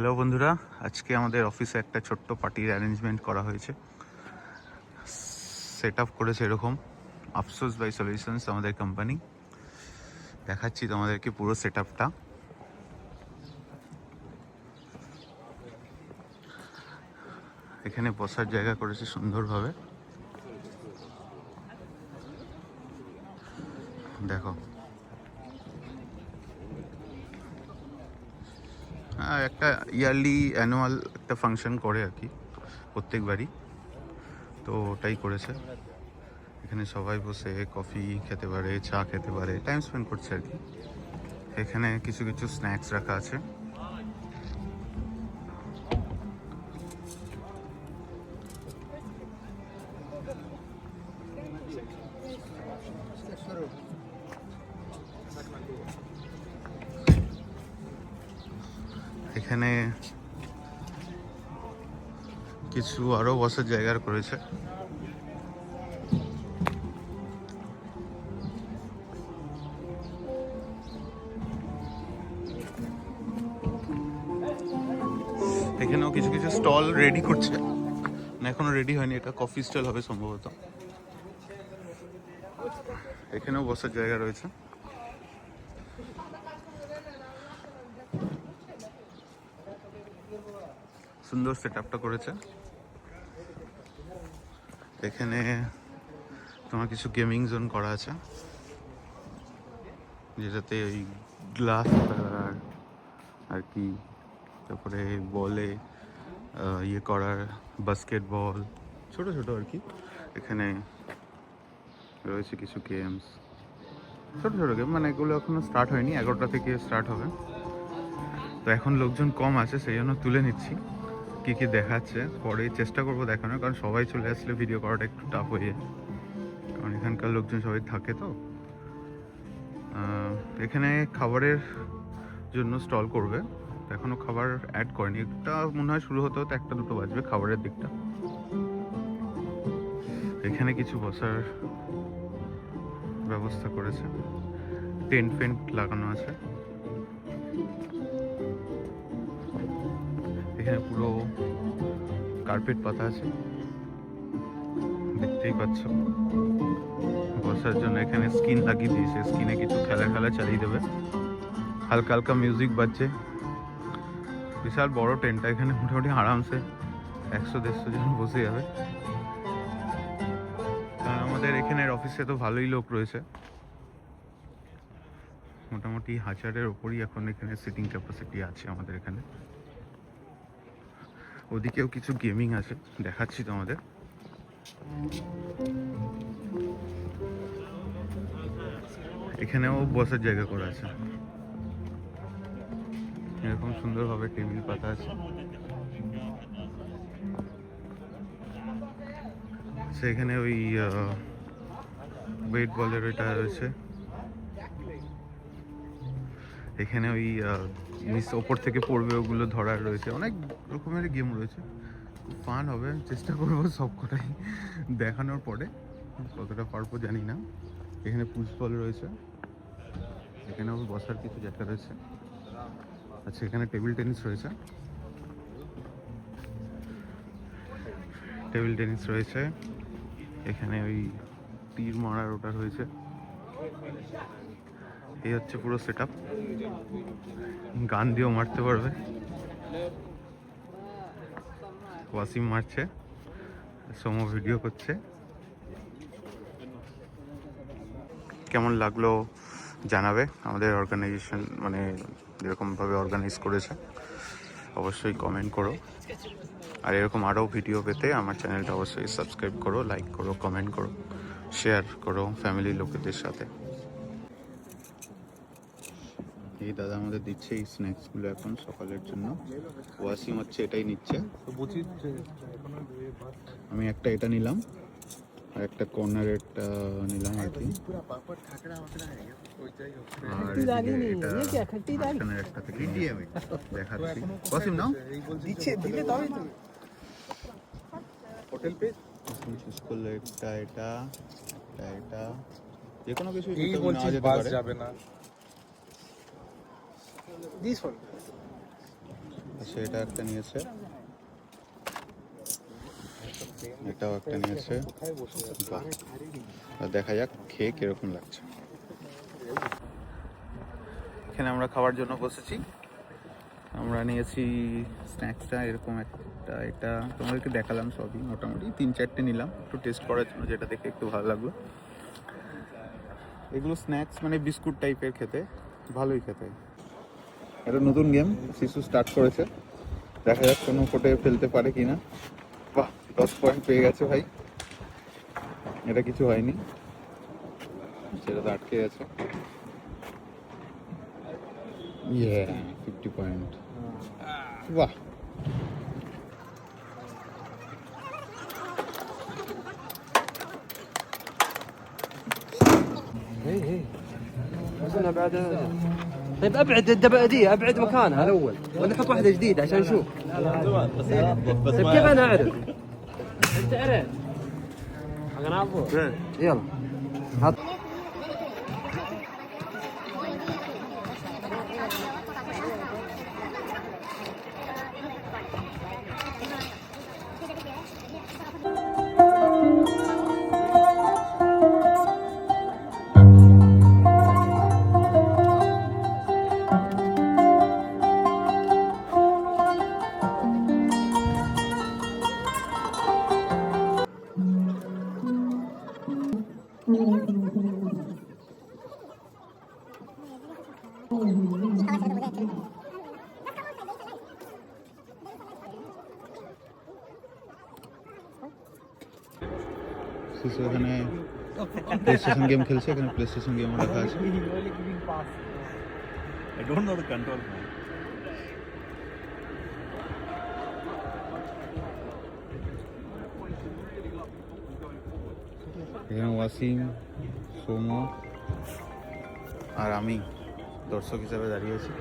Hello বন্ধুরা, আজকে আমাদের অফিসে একটা ছোট্ট পার্টির অ্যারেঞ্জমেন্ট করা হয়েছে। সেট আপ করেছে এরকম আফসোস বাই সলিউশনস আমাদের কোম্পানি। দেখাচ্ছি তোমাদেরকে পুরো সেট আপটা। এখানে বসার জায়গা করেছে সুন্দরভাবে, দেখো। একটা ইয়ারলি অ্যানুয়াল একটা ফাংশন করে আর কি প্রত্যেকবারই, তো ওটাই করেছে। এখানে সবাই বসে কফি খেতে পারে, চা খেতে পারে, টাইম স্পেন্ড করছে আর কি। এখানে কিছু কিছু স্ন্যাক্স রাখা আছে। এখানে কিছু আরো বসার জায়গা করেছে। এখানেও কিছু কিছু স্টল রেডি করছে, না এখনো রেডি হয়নি, এটা কফি স্টল হবে সম্ভবত। এখানেও বসার জায়গা রয়েছে। সুন্দর সেট আপটা করেছে। এখানে তোমার কিছু গেমিং জোন করা আছে, যেটাতে ওই গ্লাস আর কি, তারপরে বলে ইয়ে করার বাস্কেটবল, ছোট ছোট আর কি। এখানে রয়েছে কিছু গেমস, ছোট ছোট গেম, মানে এগুলো এখনো স্টার্ট হয়নি, 11টা থেকে স্টার্ট হবে। তো এখন লোকজন কম আছে, সেই জন্য তুলে নিচ্ছি কী কী দেখাচ্ছে। পরে চেষ্টা করবো দেখানোর, কারণ সবাই চলে আসলে ভিডিও করাটা একটু টাফ হয়ে যায়, কারণ এখানকার লোকজন সবাই থাকে। তো এখানে খাবারের জন্য স্টল করবে, এখনো খাবার অ্যাড করেনি। একটা মনে হয় শুরু হতে হতে 1টা-2টো বাজবে খাবারের দিকটা। এখানে কিছু বসার ব্যবস্থা করেছে, টেন্ট ফেন্ট লাগানো আছে। এখানে পুরো কার্পেট পাতা আছে, দেখতেই পাচ্ছ। বসার জন্য এখানে স্ক্রিন লাগিয়ে দিয়েছে, স্ক্রিনে কিছু খেলা চালিয়ে দেবে। হালকা হালকা মিউজিক বাজছে। বিশাল বড় টেন্টটা, এখানে মোটামুটি আরামসে 100-150 জন বসে যাবে। কারণ আমাদের এখানের অফিসে তো ভালোই লোক রয়েছে, মোটামুটি 1000-এর ওপরই এখন এখানে সিটিং ক্যাপাসিটি আছে আমাদের এখানে। ওদিকেও কিছু গেমিং আছে, দেখাচ্ছি তোমাদের। এখানেও বসার জায়গা করা আছে, এরকম সুন্দরভাবে টেবিল পাতা আছে। সেখানে ওই ওয়েট বলের ওইটা রয়েছে। এখানে ওই নিচ ওপর থেকে পড়বে ওগুলো ধরার রয়েছে, অনেক রকমের গেম রয়েছে, খুব ফান হবে। চেষ্টা করবো সবকটাই দেখানোর পরে, কতটা পারবো জানি না। এখানে পুশ বল রয়েছে, এখানেও বসার কিছু জায়গা রয়েছে। আচ্ছা, এখানে টেবিল টেনিস রয়েছে, এখানে ওই তীর মারার ওটা রয়েছে। এই হচ্ছে পুরো সেট আপ, গান দিয়েও মারতে পারবে। ওয়াসিম মারছে, সোম ভিডিও করছে। কেমন লাগলো জানাবে। আমাদের অর্গানাইজেশন মানে যেরকমভাবে অর্গানাইজ করেছে অবশ্যই কমেন্ট করো। আর এরকম আরও ভিডিও পেতে আমার চ্যানেলটা অবশ্যই সাবস্ক্রাইব করো, লাইক করো, কমেন্ট করো, শেয়ার করো ফ্যামিলি লোকেদের সাথে। এই দাদা আমাদের দিচ্ছে এই স্ন্যাক্সগুলো এখন সকালের জন্য। ওয়াসিম হচ্ছে এটাই নিচ্ছে, আমি একটা এটা নিলাম আর একটা কর্নারেরটা নিলাম আর কি। আর এটা মাঝখানের একটা থেকে দেখাচ্ছি। ওয়াসিম নাও, দিলে তবেই তো হোটেল পে চুজ করলে এটা এটা এটা যে কোনো কিছু নেওয়া যেতে পারে। This one. আচ্ছা, এটা একটা নিয়েছে, এটাও একটা নিয়েছে। বাহ, দেখা যাক খেয়ে কিরকম লাগছে। এখানে আমরা খাওয়ার জন্য বসেছি। আমরা নিয়েছি স্ন্যাক্সটা এরকম একটা, এটা তোমাদেরকে দেখালাম সবই, মোটামুটি 3-4টে নিলাম একটু টেস্ট করার জন্য, যেটা দেখে একটু ভালো লাগলো। এগুলো স্ন্যাক্স মানে বিস্কুট টাইপের, খেতে ভালোই খেতে। এটা নতুন গেম শিশু স্টার্ট করেছে, দেখা যাক কোনো কোটে ফেলতে পারে কিনা। বাহ, 10 পয়েন্ট পেয়ে গেছে ভাই, এটা কিছু হয়নি, সেটা তো আটকে গেছে। 50 পয়েন্ট, বাহ। اي وصلنا بعد. طيب ابعد الدبادية، ابعد مكانها الاول ولا نحط واحدة جديدة عشان نشوف. طيب كيف انا اعرف؟ انت عرفت حق نعرفه. يلا حط. শিশু এখানে প্লে স্টেশন গেম খেলছে, এখানে প্লে স্টেশন গেমও রাখা আছে। I don't know the control. এখানে ওয়াসিম, সৌম্য আর আমি দর্শক হিসাবে দাঁড়িয়ে আছি।